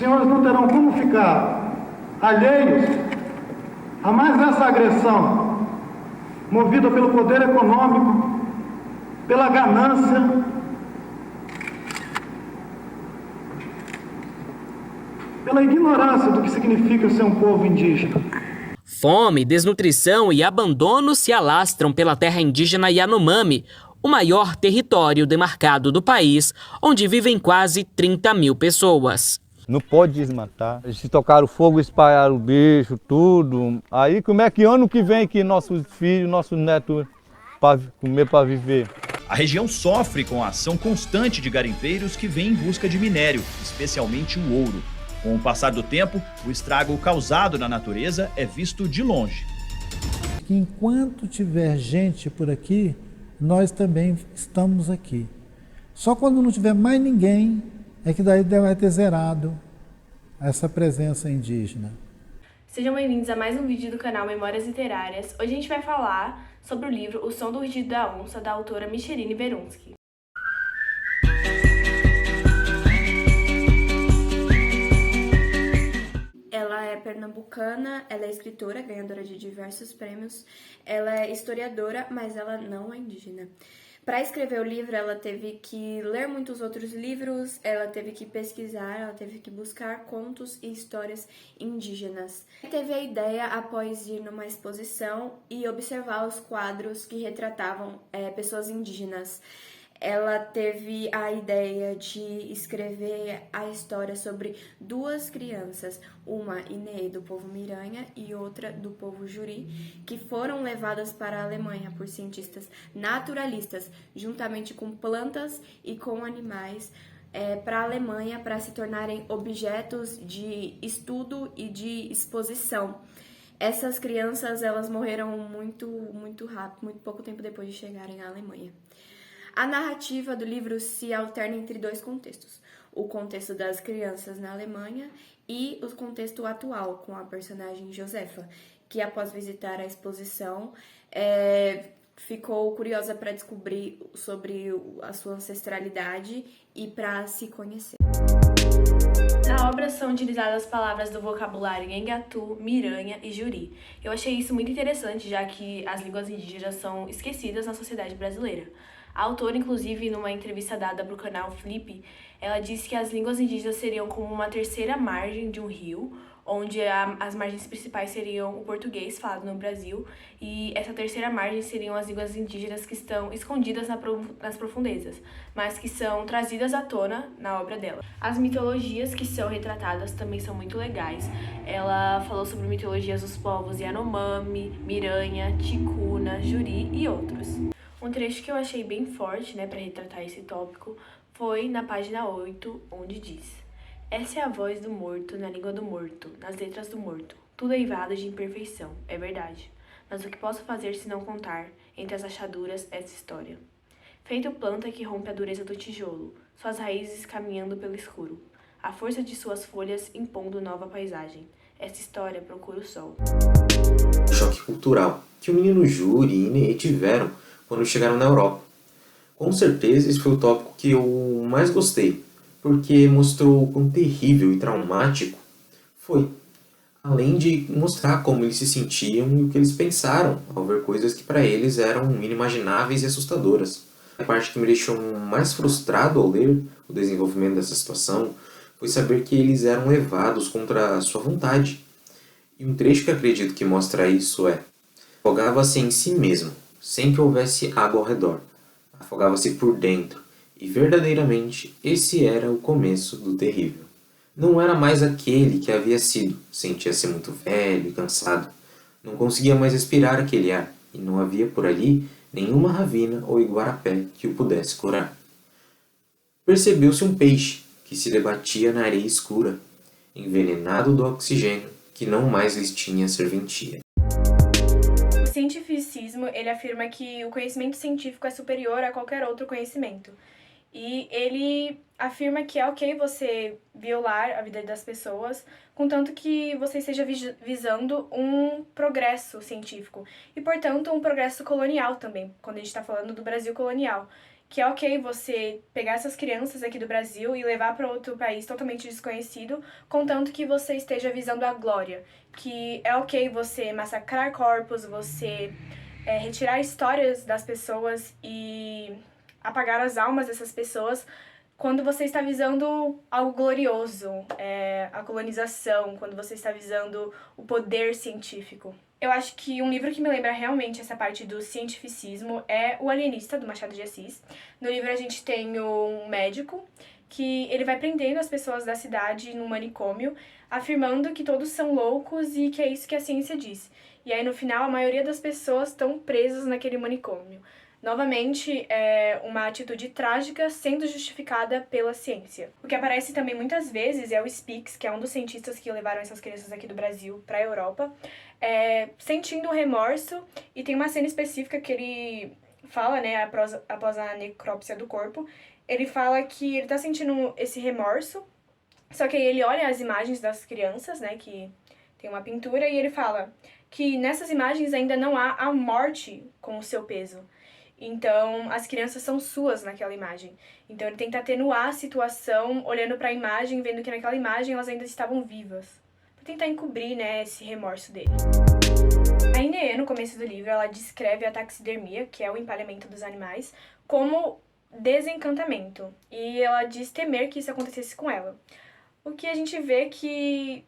senhores não terão como ficar alheios a mais essa agressão, movida pelo poder econômico, pela ganância, pela ignorância do que significa ser um povo indígena. Fome, desnutrição e abandono se alastram pela terra indígena Yanomami, o maior território demarcado do país, onde vivem quase 30 mil pessoas. Não pode desmatar. Se tocaram fogo, espalharam o bicho, tudo. Aí como é que ano que vem que nossos filhos, nossos netos para comer, para viver? A região sofre com a ação constante de garimpeiros que vêm em busca de minério, especialmente o ouro. Com o passar do tempo, o estrago causado na natureza é visto de longe. Enquanto tiver gente por aqui, nós também estamos aqui. Só quando não tiver mais ninguém, é que daí vai ter zerado essa presença indígena. Sejam bem-vindos a mais um vídeo do canal Memórias Literárias. Hoje a gente vai falar sobre o livro O Som do Rugido da Onça, da autora Micheline Berunsky. Ela é pernambucana, ela é escritora, ganhadora de diversos prêmios, ela é historiadora, mas ela não é indígena. Para escrever o livro, ela teve que ler muitos outros livros, ela teve que pesquisar, ela teve que buscar contos e histórias indígenas. Teve a ideia após ir numa exposição e observar os quadros que retratavam pessoas indígenas. Ela teve a ideia de escrever a história sobre duas crianças, uma Inê do povo Miranha e outra do povo Juri, que foram levadas para a Alemanha por cientistas naturalistas, juntamente com plantas e com animais, para a Alemanha para se tornarem objetos de estudo e de exposição. Essas crianças elas morreram muito rápido, muito pouco tempo depois de chegarem à Alemanha. A narrativa do livro se alterna entre dois contextos, o contexto das crianças na Alemanha e o contexto atual, com a personagem Josefa, que após visitar a exposição ficou curiosa para descobrir sobre a sua ancestralidade e para se conhecer. Na obra são utilizadas palavras do vocabulário Ngatu, Miranha e Juri. Eu achei isso muito interessante, já que as línguas indígenas são esquecidas na sociedade brasileira. A autora, inclusive, numa entrevista dada para o canal Flip, ela disse que as línguas indígenas seriam como uma terceira margem de um rio, onde as margens principais seriam o português falado no Brasil, e essa terceira margem seriam as línguas indígenas que estão escondidas nas profundezas, mas que são trazidas à tona na obra dela. As mitologias que são retratadas também são muito legais. Ela falou sobre mitologias dos povos Yanomami, Miranha, Ticuna, Juri e outros. Um trecho que eu achei bem forte, para retratar esse tópico, foi na página 8, onde diz: "Essa é a voz do morto na língua do morto, nas letras do morto. Tudo eivado de imperfeição, é verdade. Mas o que posso fazer se não contar, entre as achaduras, essa história? Feito planta que rompe a dureza do tijolo, suas raízes caminhando pelo escuro, a força de suas folhas impondo nova paisagem. Essa história procura o sol." O choque cultural que o menino Juri e Inê tiveram quando chegaram na Europa. Com certeza esse foi o tópico que eu mais gostei, porque mostrou o quão terrível e traumático foi, além de mostrar como eles se sentiam e o que eles pensaram ao ver coisas que para eles eram inimagináveis e assustadoras. A parte que me deixou mais frustrado ao ler o desenvolvimento dessa situação foi saber que eles eram levados contra a sua vontade. E um trecho que acredito que mostra isso é: afogava-se em si mesmo, sem que houvesse água ao redor. Afogava-se por dentro, e verdadeiramente esse era o começo do terrível. Não era mais aquele que havia sido, sentia-se muito velho e cansado. Não conseguia mais respirar aquele ar, e não havia por ali nenhuma ravina ou iguarapé que o pudesse curar. Percebeu-se um peixe que se debatia na areia escura, envenenado do oxigênio que não mais lhes tinha serventia. O cientificismo, ele afirma que o conhecimento científico é superior a qualquer outro conhecimento. E ele afirma que é ok você violar a vida das pessoas, contanto que você esteja visando um progresso científico. E, portanto, um progresso colonial também, quando a gente está falando do Brasil colonial, que é ok você pegar essas crianças aqui do Brasil e levar para outro país totalmente desconhecido, contanto que você esteja visando a glória. Que é ok você massacrar corpos, você retirar histórias das pessoas e apagar as almas dessas pessoas, quando você está visando algo glorioso, a colonização, quando você está visando o poder científico. Eu acho que um livro que me lembra realmente essa parte do cientificismo é O Alienista, do Machado de Assis. No livro a gente tem um médico que ele vai prendendo as pessoas da cidade num manicômio, afirmando que todos são loucos e que é isso que a ciência diz. E aí no final a maioria das pessoas estão presas naquele manicômio. Novamente, é uma atitude trágica sendo justificada pela ciência. O que aparece também muitas vezes é o Spix, que é um dos cientistas que levaram essas crianças aqui do Brasil para a Europa, sentindo remorso, e tem uma cena específica que ele fala, né, após a necrópsia do corpo, ele fala que ele tá sentindo esse remorso, só que aí ele olha as imagens das crianças, né, que tem uma pintura, e ele fala que nessas imagens ainda não há a morte com o seu peso. Então, as crianças são suas naquela imagem. Então, ele tenta atenuar a situação, olhando para a imagem, vendo que naquela imagem elas ainda estavam vivas. Para tentar encobrir, né, esse remorso dele. A Inê, no começo do livro, ela descreve a taxidermia, que é o empalhamento dos animais, como desencantamento. E ela diz temer que isso acontecesse com ela. O que a gente vê que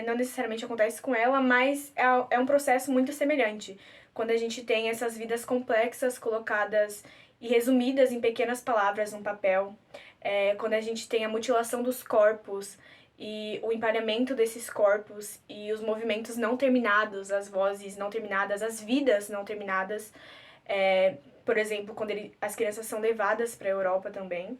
não necessariamente acontece com ela, mas é um processo muito semelhante. Quando a gente tem essas vidas complexas colocadas e resumidas em pequenas palavras num papel, quando a gente tem a mutilação dos corpos e o empalhamento desses corpos e os movimentos não terminados, as vozes não terminadas, as vidas não terminadas, por exemplo, quando as crianças são levadas para a Europa também.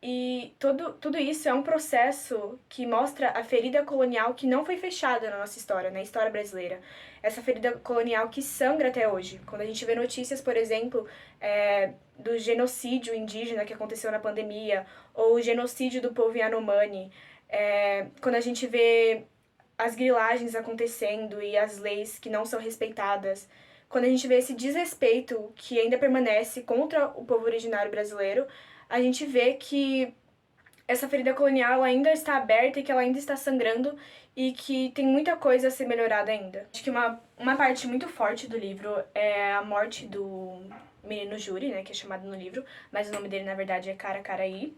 E tudo isso é um processo que mostra a ferida colonial que não foi fechada na nossa história, na história brasileira. Essa ferida colonial que sangra até hoje. Quando a gente vê notícias, por exemplo, do genocídio indígena que aconteceu na pandemia, ou o genocídio do povo Yanomami, quando a gente vê as grilagens acontecendo e as leis que não são respeitadas, quando a gente vê esse desrespeito que ainda permanece contra o povo originário brasileiro, a gente vê que essa ferida colonial ela ainda está aberta e que ela ainda está sangrando e que tem muita coisa a ser melhorada ainda. Acho que uma parte muito forte do livro é a morte do menino Júri, né, que é chamado no livro, mas o nome dele na verdade é Caracaraí,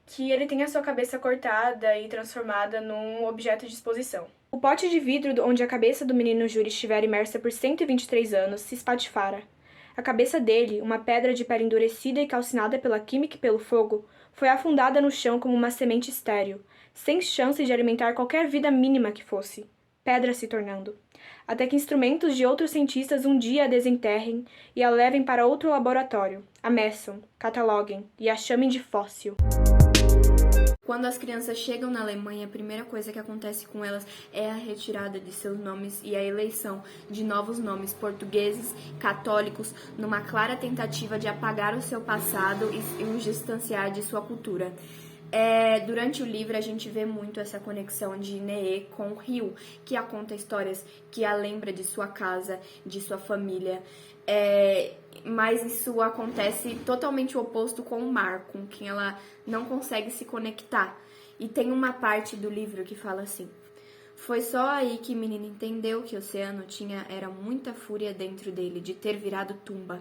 que ele tem a sua cabeça cortada e transformada num objeto de exposição. O pote de vidro onde a cabeça do menino Júri estiver imersa por 123 anos se espatifara. A cabeça dele, uma pedra de pele endurecida e calcinada pela química e pelo fogo, foi afundada no chão como uma semente estéril, sem chance de alimentar qualquer vida mínima que fosse, pedra se tornando, até que instrumentos de outros cientistas um dia a desenterrem e a levem para outro laboratório, a meçam, cataloguem e a chamem de fóssil. Quando as crianças chegam na Alemanha, a primeira coisa que acontece com elas é a retirada de seus nomes e a eleição de novos nomes portugueses, católicos, numa clara tentativa de apagar o seu passado e os distanciar de sua cultura. Durante o livro a gente vê muito essa conexão de Inê com o Rio, que a conta histórias, que a lembra de sua casa, de sua família, mas isso acontece totalmente o oposto com o mar, com quem ela não consegue se conectar. E tem uma parte do livro que fala assim: foi só aí que o menino entendeu que o oceano era muita fúria dentro dele, de ter virado tumba.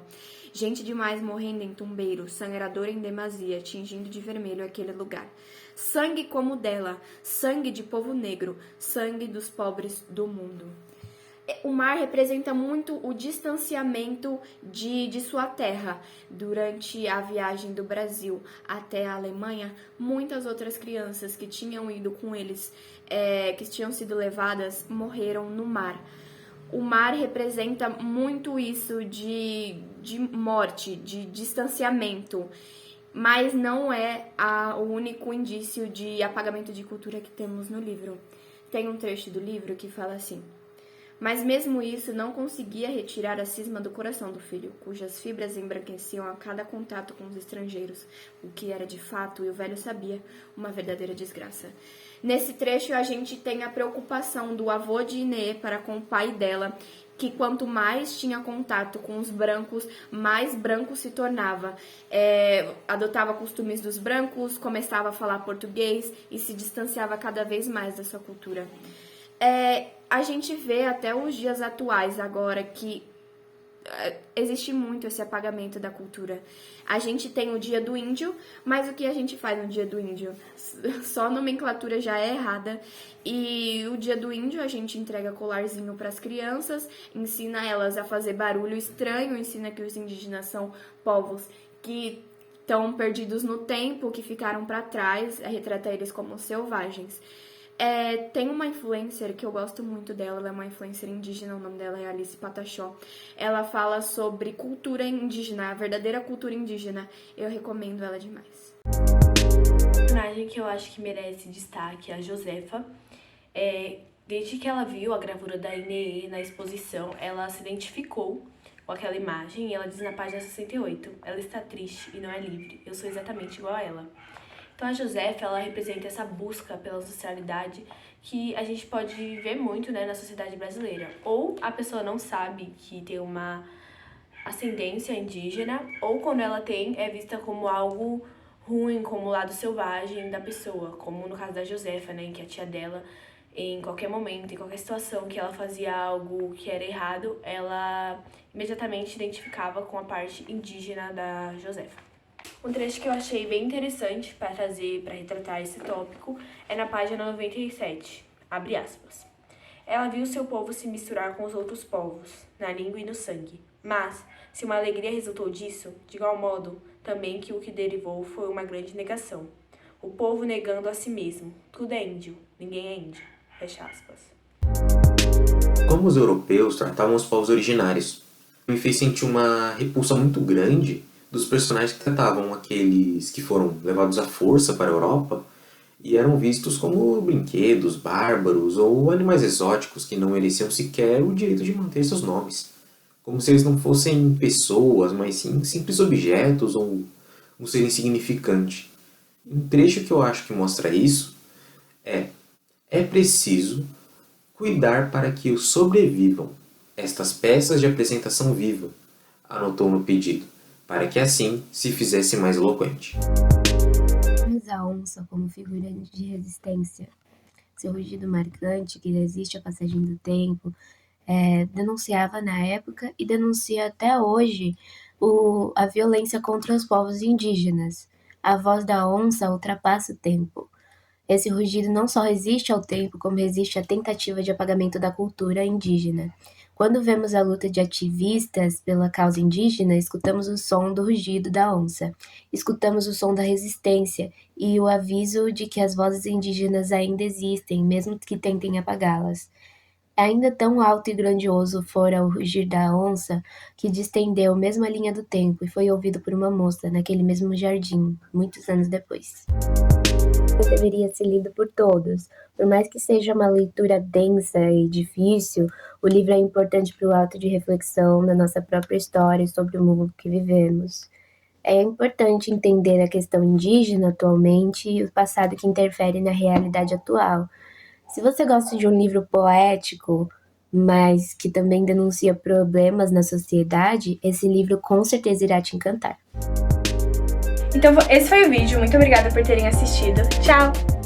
Gente demais morrendo em tumbeiro, sangrador em demasia, tingindo de vermelho aquele lugar. Sangue como o dela, sangue de povo negro, sangue dos pobres do mundo. O mar representa muito o distanciamento de sua terra. Durante a viagem do Brasil até a Alemanha, muitas outras crianças que tinham ido com eles, que tinham sido levadas, morreram no mar. O mar representa muito isso de morte, de distanciamento, mas não é o único indício de apagamento de cultura que temos no livro. Tem um trecho do livro que fala assim: Mas mesmo isso não conseguia retirar a cisma do coração do filho, cujas fibras embranqueciam a cada contato com os estrangeiros, o que era de fato, e o velho sabia, uma verdadeira desgraça. Nesse trecho a gente tem a preocupação do avô de Inê para com o pai dela, que quanto mais tinha contato com os brancos, mais branco se tornava. Adotava costumes dos brancos, começava a falar português e se distanciava cada vez mais da sua cultura. A gente vê até os dias atuais agora que existe muito esse apagamento da cultura. A gente tem o Dia do Índio, mas o que a gente faz no Dia do Índio? Só a nomenclatura já é errada. E o Dia do Índio a gente entrega colarzinho para as crianças, ensina elas a fazer barulho estranho, ensina que os indígenas são povos que estão perdidos no tempo, que ficaram para trás, retrata eles como selvagens. Tem uma influencer que eu gosto muito dela, ela é uma influencer indígena, o nome dela é Alice Pataxó. Ela fala sobre cultura indígena, a verdadeira cultura indígena. Eu recomendo ela demais. A personagem que eu acho que merece destaque é a Josefa. Desde que ela viu a gravura da Inê na exposição, ela se identificou com aquela imagem e ela diz na página 68, ela está triste e não é livre, eu sou exatamente igual a ela. Então a Josefa, ela representa essa busca pela ancestralidade que a gente pode ver muito, né, na sociedade brasileira. Ou a pessoa não sabe que tem uma ascendência indígena, ou quando ela tem, é vista como algo ruim, como o lado selvagem da pessoa, como no caso da Josefa, né, em que a tia dela, em qualquer momento, em qualquer situação que ela fazia algo que era errado, ela imediatamente identificava com a parte indígena da Josefa. Um trecho que eu achei bem interessante para trazer, para retratar esse tópico, é na página 97, abre aspas. Ela viu seu povo se misturar com os outros povos, na língua e no sangue. Mas, se uma alegria resultou disso, de igual modo, também que o que derivou foi uma grande negação. O povo negando a si mesmo. Tudo é índio, ninguém é índio. Fecha aspas. Como os europeus tratavam os povos originários, me fez sentir uma repulsa muito grande dos personagens que tratavam aqueles que foram levados à força para a Europa e eram vistos como brinquedos, bárbaros ou animais exóticos que não mereciam sequer o direito de manter seus nomes. Como se eles não fossem pessoas, mas sim simples objetos ou um ser insignificante. Um trecho que eu acho que mostra isso é preciso cuidar para que sobrevivam estas peças de apresentação viva, anotou no pedido, para que assim se fizesse mais eloquente. Temos a onça como figura de resistência. Seu rugido marcante, que resiste à passagem do tempo, denunciava na época e denuncia até hoje a violência contra os povos indígenas. A voz da onça ultrapassa o tempo. Esse rugido não só resiste ao tempo, como resiste à tentativa de apagamento da cultura indígena. Quando vemos a luta de ativistas pela causa indígena, escutamos o som do rugido da onça, escutamos o som da resistência e o aviso de que as vozes indígenas ainda existem, mesmo que tentem apagá-las. Ainda tão alto e grandioso fora o rugir da onça, que distendeu mesmo a linha do tempo e foi ouvido por uma moça naquele mesmo jardim, muitos anos depois. Deveria ser lido por todos. Por mais que seja uma leitura densa e difícil, o livro é importante para o ato de reflexão da nossa própria história e sobre o mundo que vivemos. É importante entender a questão indígena atualmente e o passado que interfere na realidade atual. Se você gosta de um livro poético, mas que também denuncia problemas na sociedade, esse livro com certeza irá te encantar. Então, esse foi o vídeo. Muito obrigada por terem assistido. Tchau!